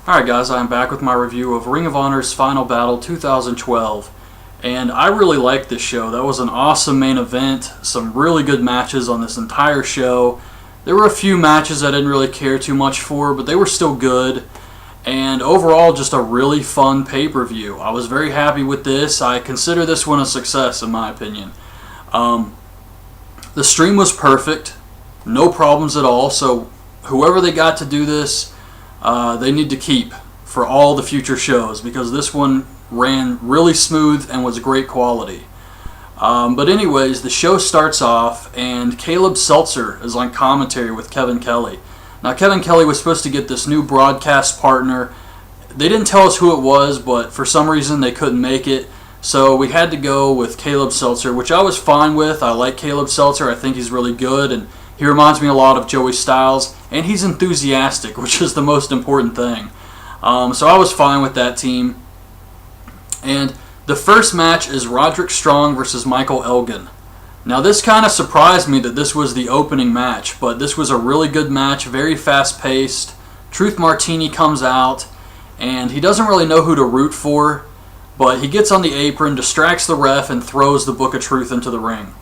Alright guys, I'm back with my review of Ring of Honor's Final Battle 2012. And I really liked this show. That was an awesome main event. Some really good matches on this entire show. There were a few matches I didn't really care too much for, but they were still good. And overall, just a really fun pay-per-view. I was very happy with this. I consider this one a success in my opinion. The stream was perfect. No problems at all. So whoever they got to do this, they need to keep for all the future shows because this one ran really smooth and was great quality. But anyways, the show starts off and Caleb Seltzer is on commentary with Kevin Kelly. Now Kevin Kelly was supposed to get this new broadcast partner. They didn't tell us who it was, but for some reason they couldn't make it. So we had to go with Caleb Seltzer, which I was fine with. I like Caleb Seltzer. I think he's really good, and he reminds me a lot of Joey Styles, and he's enthusiastic, which is the most important thing. So I was fine with that team. And the first match is Roderick Strong versus Michael Elgin. Now this kind of surprised me that this was the opening match, but this was a really good match, very fast-paced. Truth Martini comes out, and he doesn't really know who to root for, but he gets on the apron, distracts the ref, and throws the Book of Truth into the ring.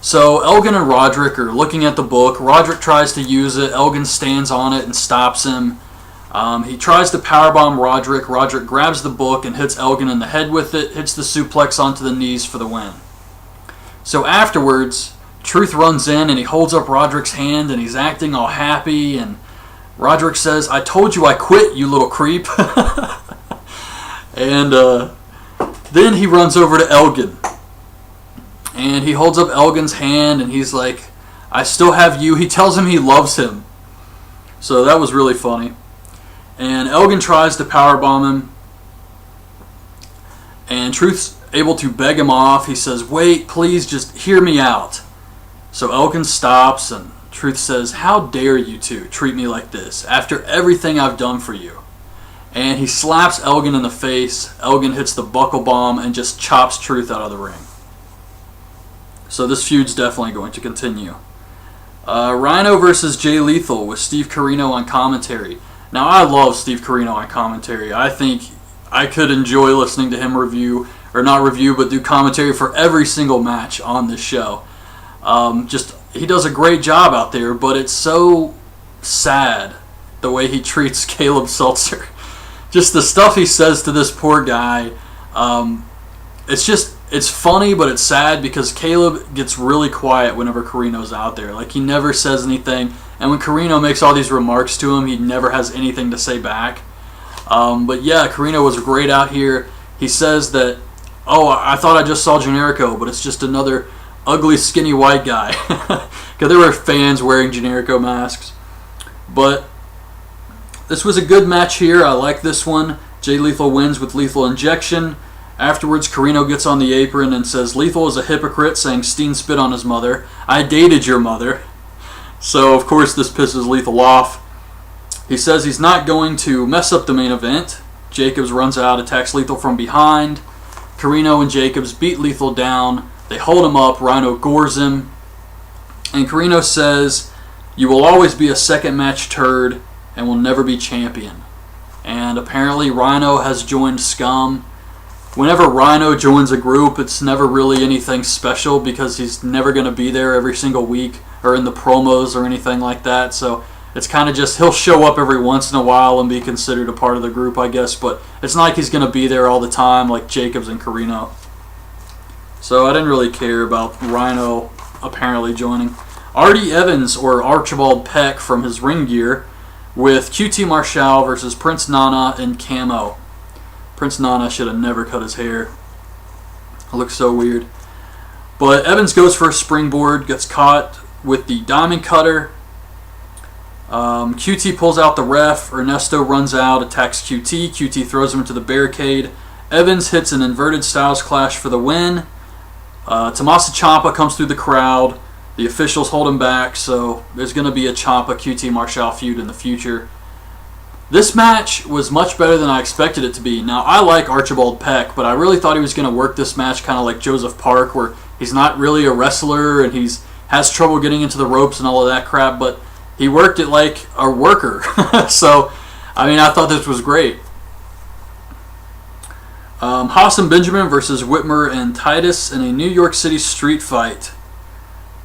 So Elgin and Roderick are looking at the book. Roderick tries to use it. Elgin stands on it and stops him. He tries to powerbomb Roderick. Roderick grabs the book and hits Elgin in the head with it, hits the suplex onto the knees for the win. So afterwards, Truth runs in and he holds up Roderick's hand and he's acting all happy, and Roderick says, "I told you I quit, you little creep." And then he runs over to Elgin. And he holds up Elgin's hand and he's like, "I still have you." He tells him he loves him. So that was really funny. And Elgin tries to powerbomb him. And Truth's able to beg him off. He says, "Wait, please just hear me out." So Elgin stops and Truth says, "How dare you two treat me like this after everything I've done for you?" And he slaps Elgin in the face. Elgin hits the buckle bomb and just chops Truth out of the ring. So this feud's definitely going to continue. Rhino versus Jay Lethal with Steve Corino on commentary. Now I love Steve Corino on commentary. I think I could enjoy listening to him review, or not review, but do commentary for every single match on this show. He does a great job out there, but it's so sad the way he treats Caleb Seltzer. Just the stuff he says to this poor guy. It's funny, but it's sad because Caleb gets really quiet whenever Corino's out there. Like, he never says anything. And when Corino makes all these remarks to him, he never has anything to say back. But yeah, Corino was great out here. He says that, "Oh, I thought I just saw Generico, but it's just another ugly, skinny white guy." Because there were fans wearing Generico masks. But this was a good match here. I like this one. Jay Lethal wins with lethal injection. Afterwards, Corino gets on the apron and says Lethal is a hypocrite, saying Steen spit on his mother. "I dated your mother." So, of course, this pisses Lethal off. He says he's not going to mess up the main event. Jacobs runs out, attacks Lethal from behind. Corino and Jacobs beat Lethal down. They hold him up. Rhino gores him. And Corino says, "You will always be a second match turd and will never be champion." And apparently Rhino has joined SCUM. Whenever Rhino joins a group, it's never really anything special because he's never going to be there every single week or in the promos or anything like that. So it's kind of just, he'll show up every once in a while and be considered a part of the group, I guess. But it's not like he's going to be there all the time like Jacobs and Corino. So I didn't really care about Rhino apparently joining. Artie Evans, or Archibald Peck from his ring gear, with QT Marshall versus Prince Nana in camo. Prince Nana should have never cut his hair. It looks so weird. But Evans goes for a springboard, gets caught with the diamond cutter. QT pulls out the ref. Ernesto runs out, attacks QT. QT throws him into the barricade. Evans hits an inverted Styles Clash for the win. Tommaso Ciampa comes through the crowd. The officials hold him back, so there's going to be a Ciampa-QT Marshall feud in the future. This match was much better than I expected it to be. Now, I like Archibald Peck, but I really thought he was going to work this match kind of like Joseph Park, where he's not really a wrestler and has trouble getting into the ropes and all of that crap, but he worked it like a worker. So I mean, I thought this was great. Haas and Benjamin versus Whitmer and Titus in a New York City street fight.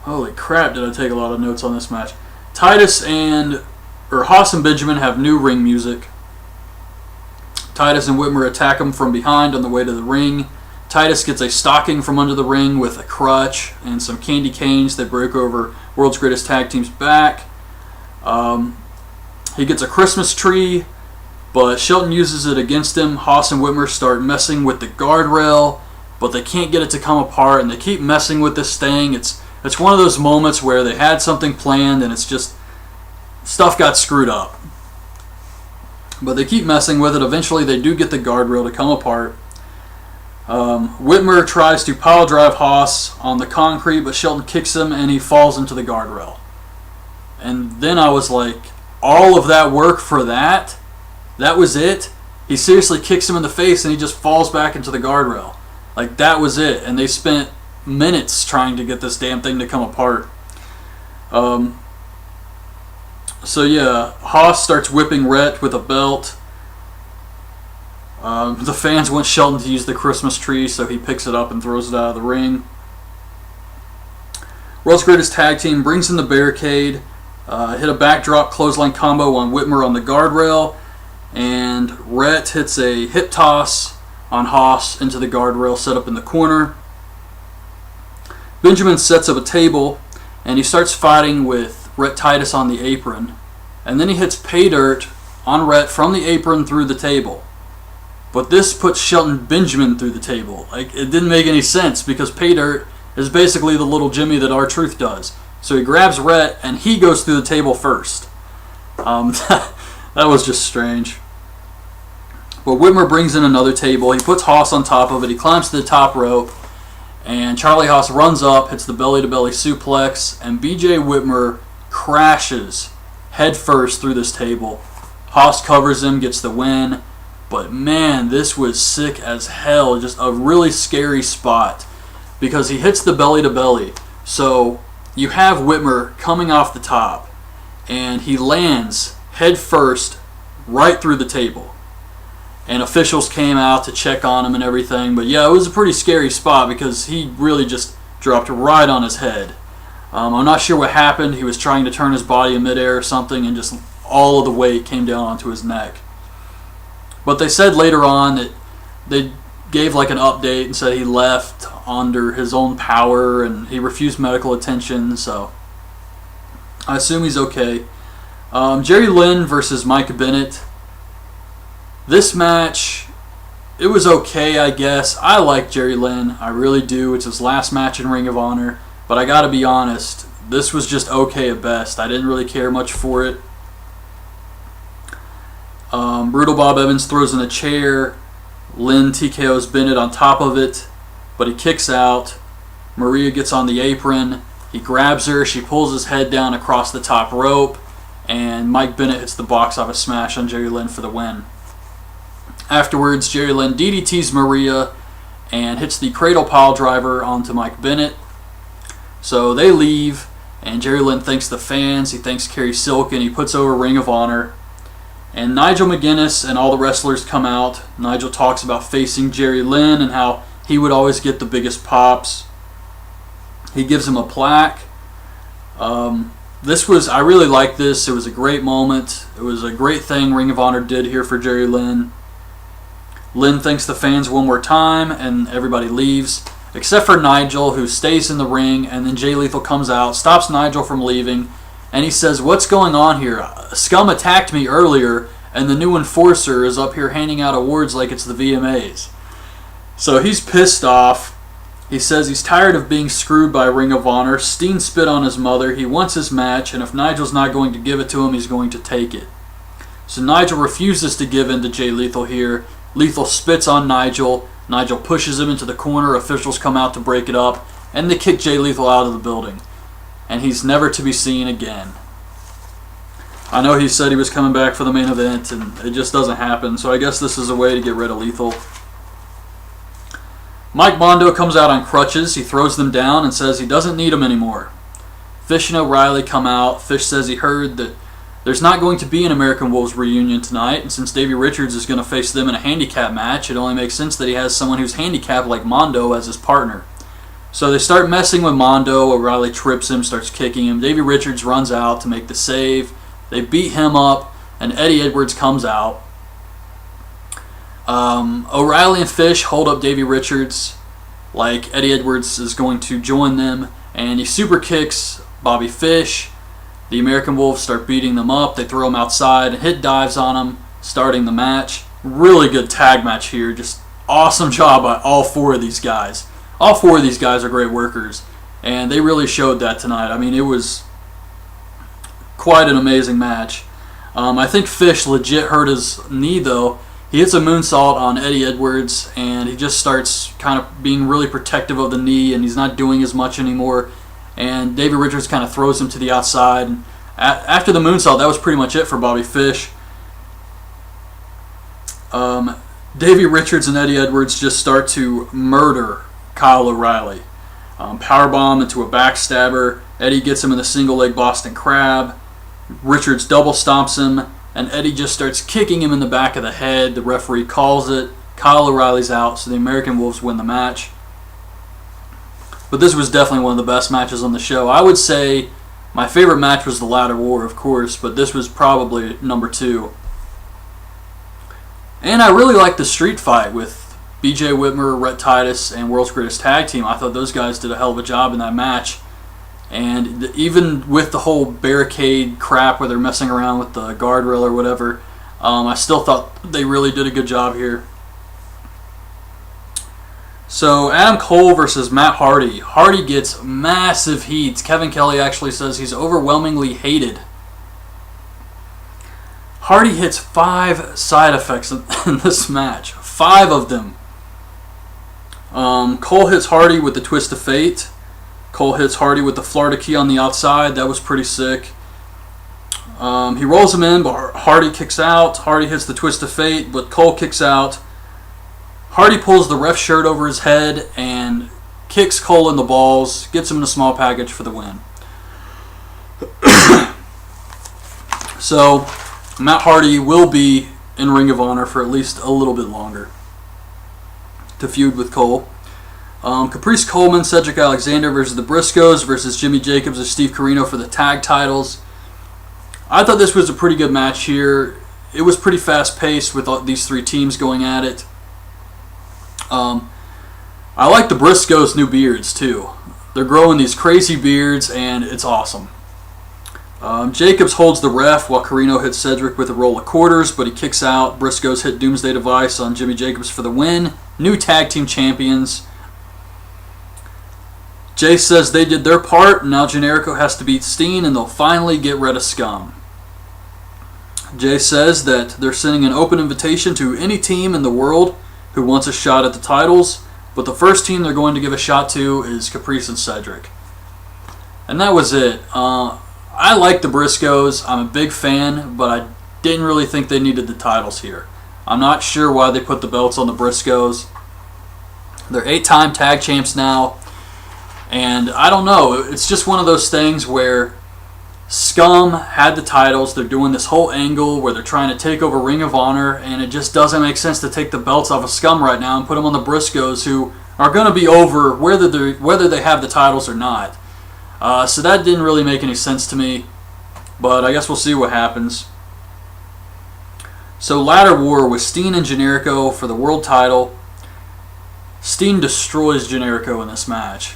Holy crap, did I take a lot of notes on this match. Haas and Benjamin have new ring music. Titus and Whitmer attack him from behind on the way to the ring. Titus gets a stocking from under the ring with a crutch and some candy canes that break over World's Greatest Tag Team's back. He gets a Christmas tree, but Shelton uses it against him. Haas and Whitmer start messing with the guardrail, but they can't get it to come apart, and they keep messing with this thing. It's one of those moments where they had something planned, and it's just stuff got screwed up. But they keep messing with it. Eventually, they do get the guardrail to come apart. Whitmer tries to pile drive Haas on the concrete, but Shelton kicks him, and he falls into the guardrail. And then I was like, all of that work for that? That was it? He seriously kicks him in the face, and he just falls back into the guardrail. Like, that was it. And they spent minutes trying to get this damn thing to come apart. So yeah, Haas starts whipping Rhett with a belt. The fans want Shelton to use the Christmas tree, so he picks it up and throws it out of the ring. World's Greatest Tag Team brings in the barricade, hit a backdrop clothesline combo on Whitmer on the guardrail, and Rhett hits a hip toss on Haas into the guardrail set up in the corner. Benjamin sets up a table, and he starts fighting with Rhett Titus on the apron, and then he hits pay dirt on Rhett from the apron through the table. But this puts Shelton Benjamin through the table. Like, it didn't make any sense because pay dirt is basically the little Jimmy that R-Truth does. So he grabs Rhett and he goes through the table first. That was just strange. But Whitmer brings in another table. He puts Haas on top of it. He climbs to the top rope. And Charlie Haas runs up, hits the belly-to-belly suplex. And BJ Whitmer crashes head first through this table. Haas covers him, gets the win. But man, this was sick as hell. Just a really scary spot. Because he hits the belly-to-belly. So you have Whitmer coming off the top. And he lands head first right through the table. And officials came out to check on him and everything. But yeah, it was a pretty scary spot because he really just dropped right on his head. I'm not sure what happened. He was trying to turn his body in midair or something, and just all of the weight came down onto his neck. But they said later on that they gave like an update and said he left under his own power and he refused medical attention, so I assume he's okay. Jerry Lynn versus Mike Bennett. This match, it was okay, I guess. I like Jerry Lynn. I really do. It's his last match in Ring of Honor. But I gotta be honest, this was just okay at best. I didn't really care much for it. Brutal Bob Evans throws in a chair. Lynn TKOs Bennett on top of it, but he kicks out. Maria gets on the apron. He grabs her. She pulls his head down across the top rope, and Mike Bennett hits the box office smash on Jerry Lynn for the win. Afterwards, Jerry Lynn DDTs Maria and hits the cradle pile driver onto Mike Bennett. So they leave, and Jerry Lynn thanks the fans. He thanks Kerry Silk, and he puts over Ring of Honor. And Nigel McGuinness and all the wrestlers come out. Nigel talks about facing Jerry Lynn and how he would always get the biggest pops. He gives him a plaque. I really liked this. It was a great moment. It was a great thing Ring of Honor did here for Jerry Lynn. Lynn thanks the fans one more time, and everybody leaves, except for Nigel, who stays in the ring, and then Jay Lethal comes out, stops Nigel from leaving, and he says, "What's going on here? Scum attacked me earlier, and the new enforcer is up here handing out awards like it's the VMAs." So he's pissed off. He says he's tired of being screwed by Ring of Honor. Steen spit on his mother. He wants his match, and if Nigel's not going to give it to him, he's going to take it. So Nigel refuses to give in to Jay Lethal here. Lethal spits on Nigel. Nigel pushes him into the corner. Officials come out to break it up, and they kick Jay Lethal out of the building. And he's never to be seen again. I know he said he was coming back for the main event, and it just doesn't happen, so I guess this is a way to get rid of Lethal. Mike Bondo comes out on crutches. He throws them down and says he doesn't need them anymore. Fish and O'Reilly come out. Fish says he heard that There's not going to be an American Wolves reunion tonight, and since Davey Richards is going to face them in a handicap match, it only makes sense that he has someone who's handicapped like Mondo as his partner. So they start messing with Mondo. O'Reilly trips him, starts kicking him. Davey Richards runs out to make the save. They beat him up, and Eddie Edwards comes out. O'Reilly and Fish hold up Davey Richards like Eddie Edwards is going to join them, and he super kicks Bobby Fish. The American Wolves start beating them up. They throw him outside and hit dives on him, starting the match. Really good tag match here. Just awesome job by all four of these guys. All four of these guys are great workers, and they really showed that tonight. I mean, it was quite an amazing match. I think Fish legit hurt his knee, though. He hits a moonsault on Eddie Edwards, and he just starts kind of being really protective of the knee, and he's not doing as much anymore. And Davey Richards kind of throws him to the outside. And after the moonsault, that was pretty much it for Bobby Fish. Davey Richards and Eddie Edwards just start to murder Kyle O'Reilly. Powerbomb into a backstabber. Eddie gets him in the single leg Boston Crab. Richards double stomps him, and Eddie just starts kicking him in the back of the head. The referee calls it. Kyle O'Reilly's out, so the American Wolves win the match. But this was definitely one of the best matches on the show. I would say my favorite match was the Ladder War, of course, but this was probably number 2. And I really liked the street fight with BJ Whitmer, Rhett Titus, and World's Greatest Tag Team. I thought those guys did a hell of a job in that match. And even with the whole barricade crap where they're messing around with the guardrail or whatever, I still thought they really did a good job here. So Adam Cole versus Matt Hardy. Hardy gets massive heat. Kevin Kelly actually says he's overwhelmingly hated. Hardy hits 5 side effects in this match. 5 of them. Cole hits Hardy with the Twist of Fate. Cole hits Hardy with the Florida Key on the outside. That was pretty sick. He rolls him in, but Hardy kicks out. Hardy hits the Twist of Fate, but Cole kicks out. Hardy pulls the ref shirt over his head and kicks Cole in the balls, gets him in a small package for the win. So, Matt Hardy will be in Ring of Honor for at least a little bit longer to feud with Cole. Caprice Coleman, Cedric Alexander versus the Briscoes versus Jimmy Jacobs and Steve Corino for the tag titles. I thought this was a pretty good match here. It was pretty fast-paced with these 3 teams going at it. I like the Briscoes' new beards too. They're growing these crazy beards, and it's awesome. Jacobs holds the ref while Corino hits Cedric with a roll of quarters, but he kicks out. Briscoes hit Doomsday Device on Jimmy Jacobs for the win. New tag team champions. Jay says they did their part, and now Generico has to beat Steen, and they'll finally get rid of SCUM. Jay says that they're sending an open invitation to any team in the world who wants a shot at the titles, but the first team they're going to give a shot to is Caprice and Cedric. And that was it. I like the Briscoes. I'm a big fan, but I didn't really think they needed the titles here. I'm not sure why they put the belts on the Briscoes. They're 8-time tag champs now, and I don't know. It's just one of those things where SCUM had the titles. They're doing this whole angle where they're trying to take over Ring of Honor, and it just doesn't make sense to take the belts off of SCUM right now and put them on the Briscoes, who are going to be over whether they have the titles or not. So that didn't really make any sense to me, but I guess we'll see what happens. So Ladder War with Steen and Generico for the world title. Steen destroys Generico in this match.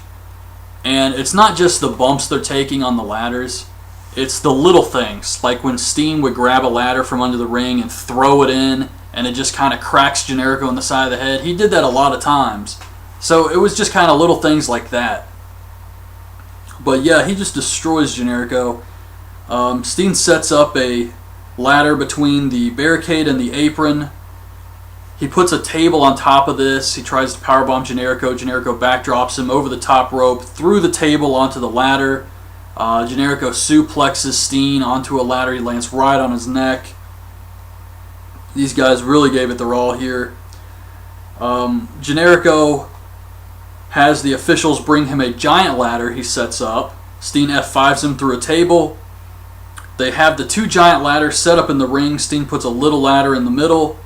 And it's not just the bumps they're taking on the ladders. It's the little things, like when Steen would grab a ladder from under the ring and throw it in, and it just kind of cracks Generico in the side of the head. He did that a lot of times. So it was just kind of little things like that. But yeah, he just destroys Generico. Steen sets up a ladder between the barricade and the apron. He puts a table on top of this. He tries to powerbomb Generico. Generico backdrops him over the top rope, through the table onto the ladder. Generico suplexes Steen onto a ladder. He lands right on his neck. These guys really gave it their all here. Generico has the officials bring him a giant ladder he sets up. Steen F5s him through a table. They have the 2 giant ladders set up in the ring. Steen puts a little ladder in the middle.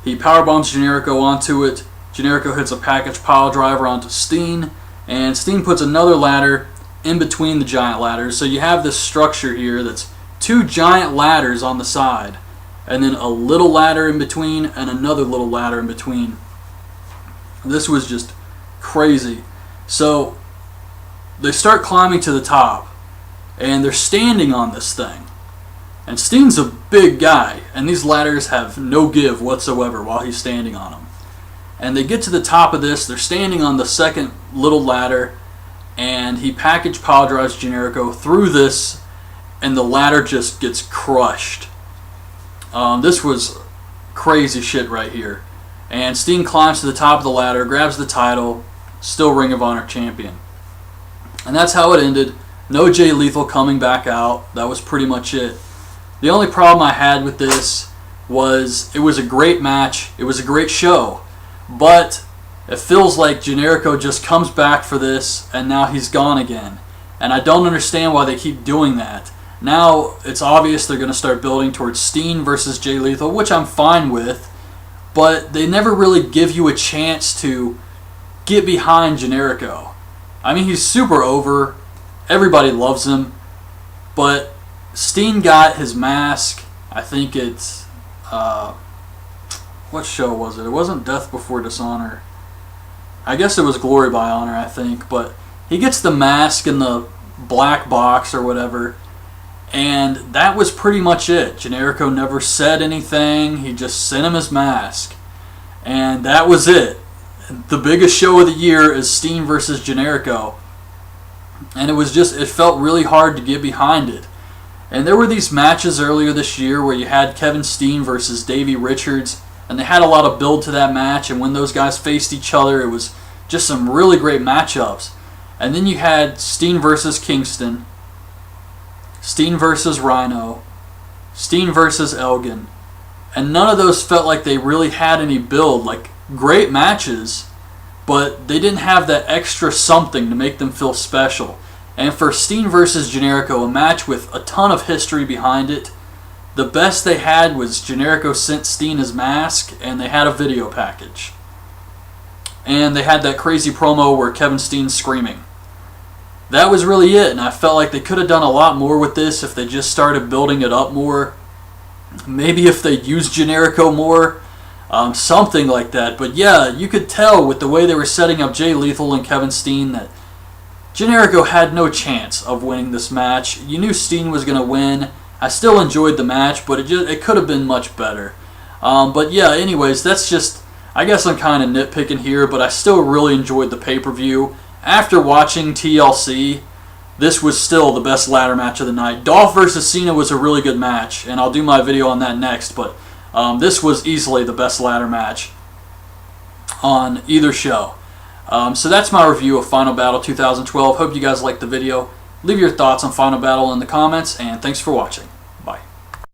He powerbombs Generico onto it. Generico hits a package pile driver onto Steen. And Steen puts another ladder in between the giant ladders. So you have this structure here that's 2 giant ladders on the side. And then a little ladder in between and another little ladder in between. This was just crazy. So they start climbing to the top. And they're standing on this thing. And Steen's a big guy, and these ladders have no give whatsoever while he's standing on them. And they get to the top of this, they're standing on the second little ladder, and he package pile drives Generico through this, and the ladder just gets crushed. This was crazy shit right here. And Steen climbs to the top of the ladder, grabs the title, still Ring of Honor champion. And that's how it ended. No Jay Lethal coming back out. That was pretty much it. The only problem I had with this was it was a great match. It was a great show. But it feels like Generico just comes back for this and now he's gone again. And I don't understand why they keep doing that. Now it's obvious they're going to start building towards Steen versus Jay Lethal, which I'm fine with. But they never really give you a chance to get behind Generico. I mean, he's super over. Everybody loves him. But Steen got his mask. I think it's what show was it? It wasn't Death Before Dishonor. I guess it was Glory by Honor, I think. But he gets the mask in the black box or whatever, and that was pretty much it. Generico never said anything. He just sent him his mask, and that was it. The biggest show of the year is Steen versus Generico, and it felt really hard to get behind it. And there were these matches earlier this year where you had Kevin Steen versus Davey Richards, and they had a lot of build to that match, and when those guys faced each other, it was just some really great matchups. And then you had Steen versus Kingston, Steen versus Rhino, Steen versus Elgin, and none of those felt like they really had any build. Like, great matches, but they didn't have that extra something to make them feel special. And for Steen versus Generico, a match with a ton of history behind it, the best they had was Generico sent Steen his mask, and they had a video package. And they had that crazy promo where Kevin Steen's screaming. That was really it, and I felt like they could have done a lot more with this if they just started building it up more. Maybe if they used Generico more, something like that. But yeah, you could tell with the way they were setting up Jay Lethal and Kevin Steen that Generico had no chance of winning this match. You knew Steen was going to win. I still enjoyed the match, but it could have been much better. But yeah, anyways, that's just, I guess I'm kind of nitpicking here, but I still really enjoyed the pay-per-view. After watching TLC, this was still the best ladder match of the night. Dolph versus Cena was a really good match, and I'll do my video on that next, but this was easily the best ladder match on either show. So that's my review of Final Battle 2012. Hope you guys liked the video. Leave your thoughts on Final Battle in the comments, and thanks for watching.